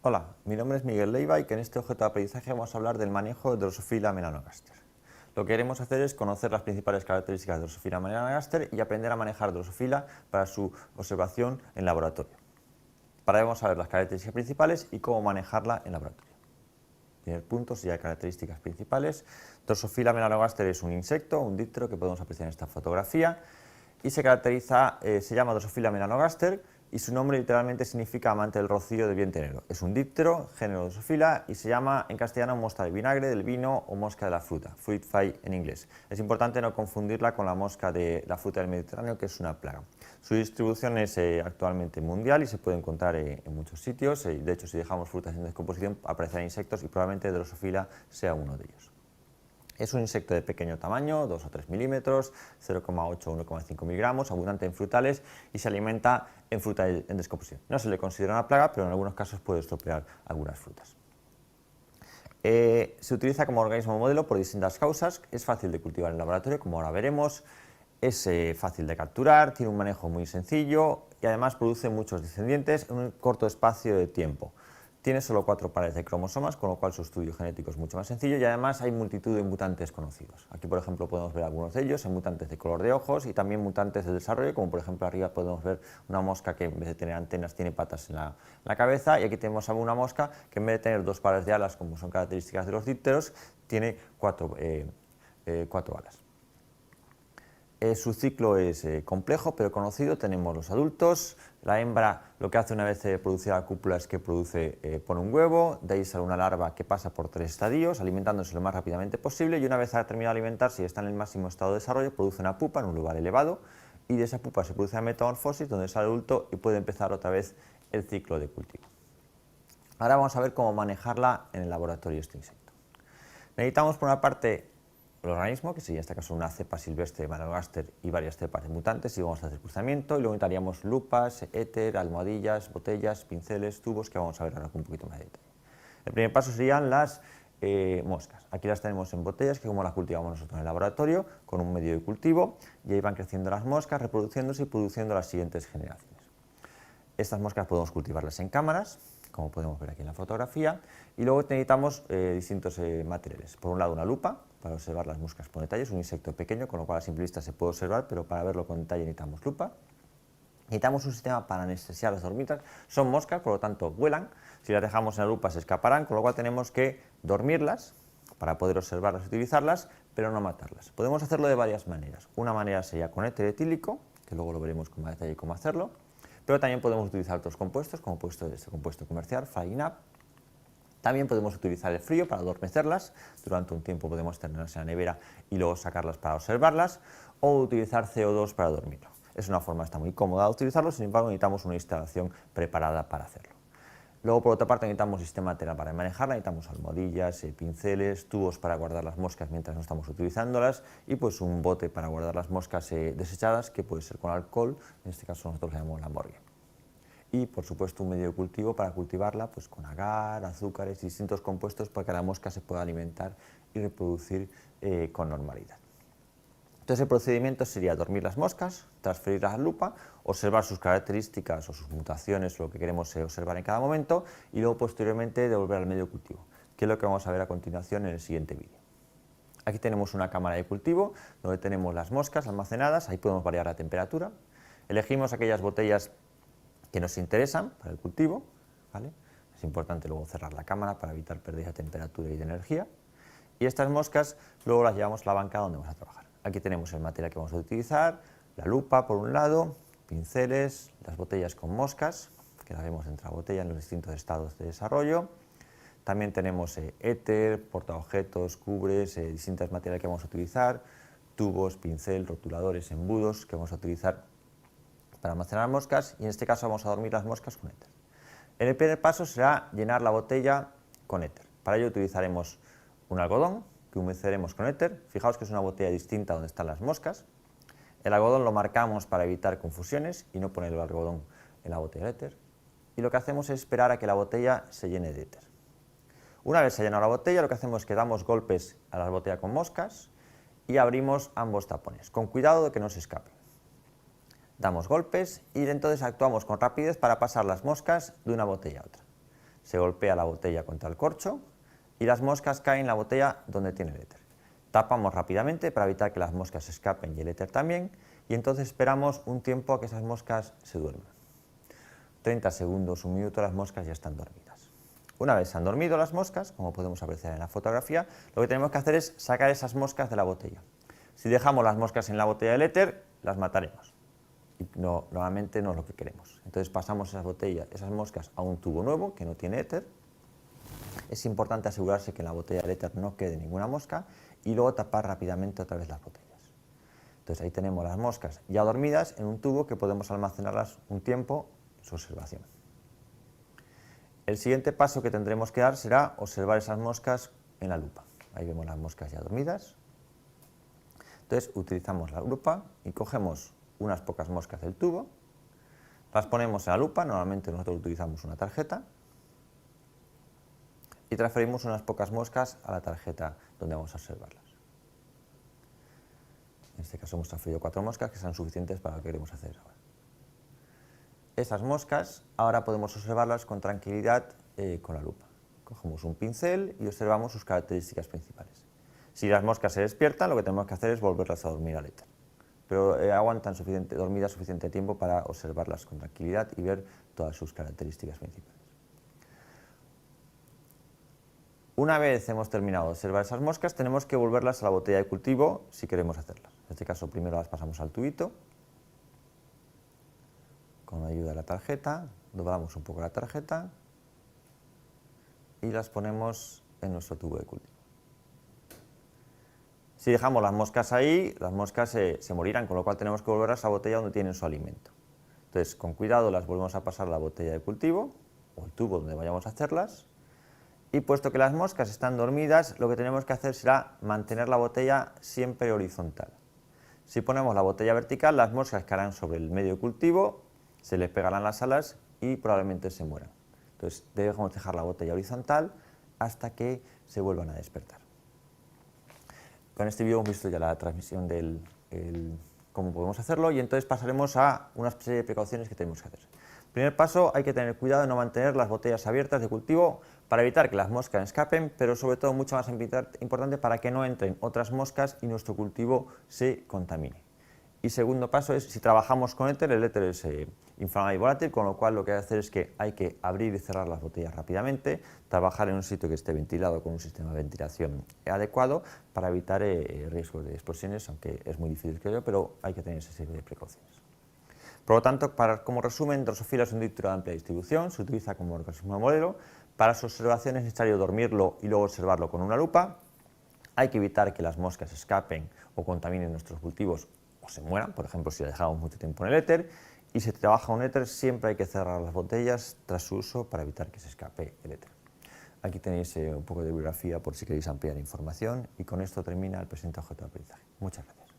Hola, mi nombre es Miguel Leiva y que en este objeto de aprendizaje vamos a hablar del manejo de Drosophila melanogaster. Lo que queremos hacer es conocer las principales características de Drosophila melanogaster y aprender a manejar Drosophila para su observación en laboratorio. Para ello vamos a ver las características principales y cómo manejarla en laboratorio. Primer punto sería características principales. Drosophila melanogaster es un insecto, un díptero que podemos apreciar en esta fotografía y se llama Drosophila melanogaster y su nombre literalmente significa amante del rocío del vientre negro. Es un díptero, género Drosophila, y se llama en castellano mosca de vinagre, del vino o mosca de la fruta, fruit fly en inglés. Es importante no confundirla con la mosca de la fruta del Mediterráneo, que es una plaga. Su distribución es actualmente mundial y se puede encontrar en muchos sitios. De hecho, si dejamos frutas en descomposición aparecerán insectos y probablemente Drosophila sea uno de ellos. Es un insecto de pequeño tamaño, 2 o 3 milímetros, 0,8 o 1,5 miligramos, abundante en frutales y se alimenta en fruta en descomposición. No se le considera una plaga, pero en algunos casos puede estropear algunas frutas. Se utiliza como organismo modelo por distintas causas. Es fácil de cultivar en laboratorio, como ahora veremos. Es fácil de capturar, tiene un manejo muy sencillo y además produce muchos descendientes en un corto espacio de tiempo. Tiene solo 4 pares de cromosomas, con lo cual su estudio genético es mucho más sencillo y además hay multitud de mutantes conocidos. Aquí, por ejemplo, podemos ver algunos de ellos, hay mutantes de color de ojos y también mutantes de desarrollo, como por ejemplo arriba podemos ver una mosca que en vez de tener antenas tiene patas en la cabeza, y aquí tenemos una mosca que en vez de tener 2 pares de alas, como son características de los dípteros, tiene 4 alas. Su ciclo es complejo pero conocido. Tenemos los adultos. La hembra lo que hace una vez producida la cópula es que pone un huevo, de ahí sale una larva que pasa por 3 estadios, alimentándose lo más rápidamente posible, y una vez ha terminado de alimentarse y está en el máximo estado de desarrollo, produce una pupa en un lugar elevado, y de esa pupa se produce la metamorfosis, donde sale adulto y puede empezar otra vez el ciclo de cultivo. Ahora vamos a ver cómo manejarla en el laboratorio este insecto. Necesitamos, por una parte, el organismo, que sería en este caso una cepa silvestre de melanogaster y varias cepas de mutantes, y vamos a hacer cruzamiento, y luego necesitaríamos lupas, éter, almohadillas, botellas, pinceles, tubos, que vamos a ver ahora con un poquito más de detalle. El primer paso serían las moscas. Aquí las tenemos en botellas, que como las cultivamos nosotros en el laboratorio, con un medio de cultivo, y ahí van creciendo las moscas, reproduciéndose y produciendo las siguientes generaciones. Estas moscas podemos cultivarlas en cámaras, como podemos ver aquí en la fotografía, y luego necesitamos distintos materiales. Por un lado, una lupa para observar las moscas con detalle. Es un insecto pequeño, con lo cual a simple vista se puede observar, pero para verlo con detalle necesitamos lupa. Necesitamos un sistema para anestesiar las dormitas. Son moscas, por lo tanto vuelan. Si las dejamos en la lupa se escaparán, con lo cual tenemos que dormirlas para poder observarlas y utilizarlas, pero no matarlas. Podemos hacerlo de varias maneras. Una manera sería con éter etílico, que luego lo veremos con más detalle cómo hacerlo, pero también podemos utilizar otros compuestos, como este compuesto comercial, Flying Up. También podemos utilizar el frío para adormecerlas. Durante un tiempo podemos tenerlas en la nevera y luego sacarlas para observarlas, o utilizar CO2 para dormirlo. Es una forma muy cómoda de utilizarlo, sin embargo necesitamos una instalación preparada para hacerlo. Luego, por otra parte, necesitamos sistema lateral para manejarla, necesitamos almohadillas, pinceles, tubos para guardar las moscas mientras no estamos utilizándolas, y pues un bote para guardar las moscas desechadas, que puede ser con alcohol, en este caso nosotros le llamamos la morgue. Y por supuesto un medio de cultivo para cultivarla, pues con agar, azúcares y distintos compuestos para que la mosca se pueda alimentar y reproducir con normalidad. Entonces el procedimiento sería dormir las moscas, transferirlas a la lupa, observar sus características o sus mutaciones, lo que queremos observar en cada momento, y luego posteriormente devolver al medio de cultivo, que es lo que vamos a ver a continuación en el siguiente vídeo. Aquí tenemos una cámara de cultivo donde tenemos las moscas almacenadas. Ahí podemos variar la temperatura. Elegimos aquellas botellas que nos interesan para el cultivo, ¿vale? Es importante luego cerrar la cámara para evitar pérdida de temperatura y de energía. Y estas moscas luego las llevamos a la banca donde vamos a trabajar. Aquí tenemos el material que vamos a utilizar, la lupa por un lado, pinceles, las botellas con moscas, que las vemos dentro de la botella en los distintos estados de desarrollo. También tenemos éter, portaobjetos, cubres, distintos materiales que vamos a utilizar, tubos, pincel, rotuladores, embudos que vamos a utilizar para almacenar moscas, y en este caso vamos a dormir las moscas con éter. El primer paso será llenar la botella con éter. Para ello utilizaremos un algodón que humedeceremos con éter. Fijaos que es una botella distinta donde están las moscas. El algodón lo marcamos para evitar confusiones y no poner el algodón en la botella de éter. Y lo que hacemos es esperar a que la botella se llene de éter. Una vez se ha llenado la botella, lo que hacemos es que damos golpes a la botella con moscas y abrimos ambos tapones, con cuidado de que no se escape. Damos golpes y entonces actuamos con rapidez para pasar las moscas de una botella a otra. se golpea la botella contra el corcho y las moscas caen en la botella donde tiene el éter. Tapamos rápidamente para evitar que las moscas se escapen y el éter también, y entonces esperamos un tiempo a que esas moscas se duerman. 30 segundos, un minuto, las moscas ya están dormidas. Una vez se han dormido las moscas, como podemos apreciar en la fotografía, lo que tenemos que hacer es sacar esas moscas de la botella. Si dejamos las moscas en la botella del éter, las mataremos. Y normalmente no es lo que queremos. Entonces pasamos esas moscas a un tubo nuevo que no tiene éter. Es importante asegurarse que en la botella del éter no quede ninguna mosca y luego tapar rápidamente otra vez las botellas. Entonces ahí tenemos las moscas ya dormidas en un tubo que podemos almacenarlas un tiempo en su observación. El siguiente paso que tendremos que dar será observar esas moscas en la lupa. Ahí vemos las moscas ya dormidas. Entonces utilizamos la lupa y cogemos unas pocas moscas del tubo, las ponemos en la lupa, normalmente nosotros utilizamos una tarjeta, y transferimos unas pocas moscas a la tarjeta donde vamos a observarlas. En este caso hemos transferido 4 moscas que son suficientes para lo que queremos hacer ahora. Esas moscas ahora podemos observarlas con tranquilidad con la lupa. Cogemos un pincel y observamos sus características principales. Si las moscas se despiertan, lo que tenemos que hacer es volverlas a dormir al éter. Pero aguantan dormidas suficiente tiempo para observarlas con tranquilidad y ver todas sus características principales. Una vez hemos terminado de observar esas moscas, tenemos que volverlas a la botella de cultivo si queremos hacerlas. En este caso, primero las pasamos al tubito, con la ayuda de la tarjeta, doblamos un poco la tarjeta y las ponemos en nuestro tubo de cultivo. Si dejamos las moscas ahí, las moscas se morirán, con lo cual tenemos que volverlas a la botella donde tienen su alimento. Entonces, con cuidado las volvemos a pasar a la botella de cultivo, o el tubo donde vayamos a hacerlas, y puesto que las moscas están dormidas, lo que tenemos que hacer será mantener la botella siempre horizontal. Si ponemos la botella vertical, las moscas caerán sobre el medio de cultivo, se les pegarán las alas y probablemente se mueran. Entonces, debemos dejar la botella horizontal hasta que se vuelvan a despertar. Con este vídeo hemos visto ya la transmisión del cómo podemos hacerlo y entonces pasaremos a una serie de precauciones que tenemos que hacer. Primer paso, hay que tener cuidado de no mantener las botellas abiertas de cultivo para evitar que las moscas escapen, pero sobre todo mucho más importante para que no entren otras moscas y nuestro cultivo se contamine. Y segundo paso es, si trabajamos con éter, el éter es inflamable y volátil, con lo cual lo que hay que hacer es que hay que abrir y cerrar las botellas rápidamente, trabajar en un sitio que esté ventilado con un sistema de ventilación adecuado para evitar riesgos de explosiones, aunque es muy difícil que pero hay que tener esa serie de precauciones. Por lo tanto, como resumen, Drosophila es un díptero de amplia distribución, se utiliza como organismo modelo. Para su observación es necesario dormirlo y luego observarlo con una lupa. Hay que evitar que las moscas escapen o contaminen nuestros cultivos o se mueran, por ejemplo, si la dejamos mucho tiempo en el éter. Y si trabaja un éter, siempre hay que cerrar las botellas tras su uso para evitar que se escape el éter. Aquí tenéis un poco de bibliografía por si queréis ampliar información y con esto termina el presente objeto de aprendizaje. Muchas gracias.